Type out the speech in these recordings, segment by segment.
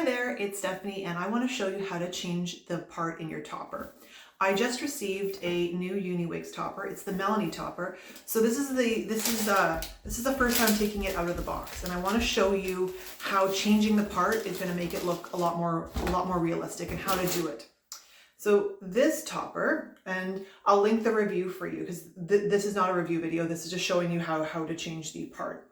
Hi there, it's Stephanie and I want to show you how to change the part in your topper. I just received a new uniwigs topper. It's the Melanie topper. So this is the first time taking it out of the box, and I want to show you how changing the part is going to make it look a lot more realistic and how to do it. So this topper, and I'll link the review for you because this is not a review video. This is just showing you how to change the part.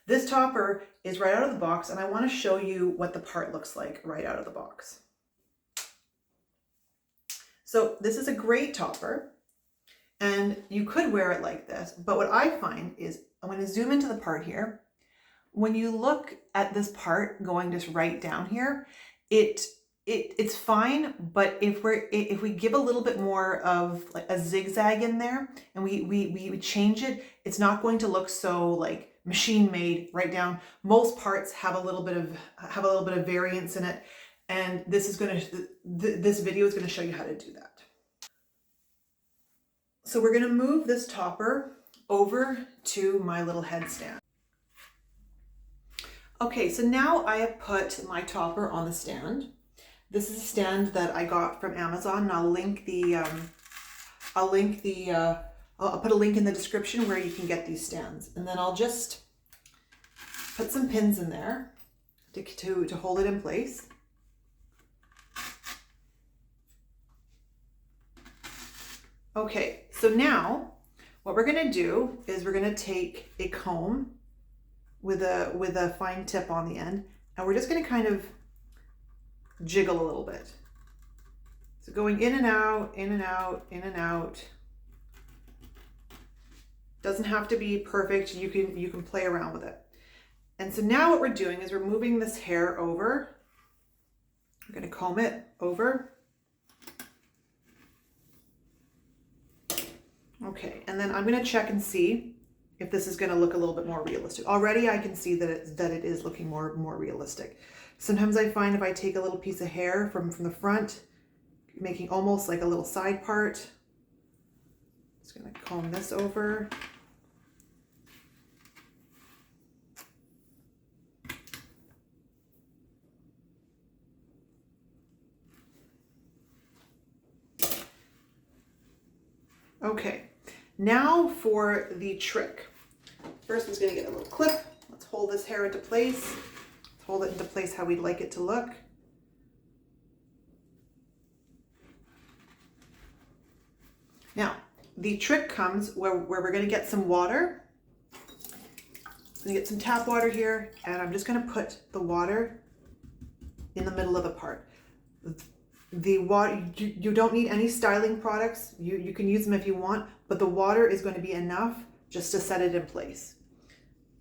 This topper is right out of the box, and I want to show you what the part looks like right out of the box. So this is a great topper, and you could wear it like this, but what I find is, I'm going to zoom into the part here. When you look at this part going just right down here, it's fine, but if we give a little bit more of like a zigzag in there and we change it, it's not going to look so like machine made right down. Most parts have a little bit of variance in it, and this video is going to show you how to do that. So we're going to move this topper over to my little headstand. Okay, so now I have put my topper on the stand. This is a stand that I got from Amazon, and I'll put a link in the description where you can get these stands. And then I'll just put some pins in there to hold it in place. Okay, so now what we're going to do is we're going to take a comb with a fine tip on the end, and we're just going to kind of jiggle a little bit. So going in and out, in and out, in and out. Doesn't have to be perfect. You can play around with it. And so now what we're doing is we're moving this hair over. We're going to comb it over. Okay, and then I'm going to check and see if this is going to look a little bit more realistic. Already I can see that it is looking more realistic. Sometimes I find if I take a little piece of hair from the front, making almost like a little side part, just going to comb this over. Okay, now for the trick. First, I'm just going to get a little clip. Let's hold this hair into place. Let's hold it into place how we'd like it to look. Now, the trick comes where we're going to get some water. I'm going to get some tap water here, and I'm just going to put the water in the middle of the part. The water, you don't need any styling products. You can use them if you want, but the water is going to be enough just to set it in place.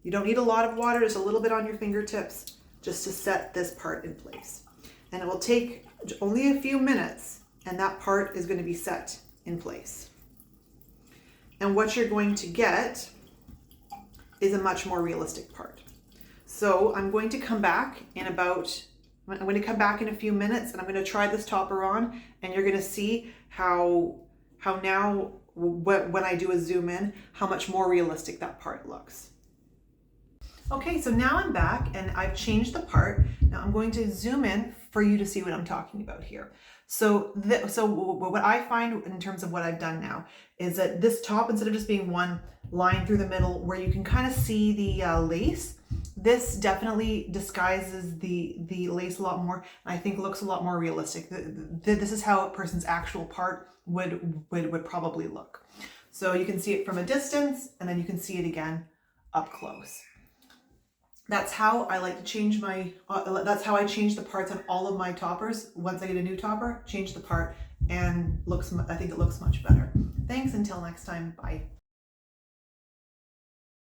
You don't need a lot of water, just a little bit on your fingertips just to set this part in place. And it will take only a few minutes, and that part is going to be set in place. And what you're going to get is a much more realistic part. So I'm going to come back in a few minutes, and I'm going to try this topper on, and you're going to see how now when I do a zoom in, how much more realistic that part looks. Okay, so now I'm back and I've changed the part. Now I'm going to zoom in for you to see what I'm talking about here. So what I find in terms of what I've done now is that this top, instead of just being one line through the middle where you can kind of see the lace, this definitely disguises the lace a lot more, and I think looks a lot more realistic. This is how a person's actual part would probably look. So you can see it from a distance, and then you can see it again up close. That's how I like to change that's how I change the parts on all of my toppers. Once I get a new topper, change the part, and I think it looks much better. Thanks, until next time, bye.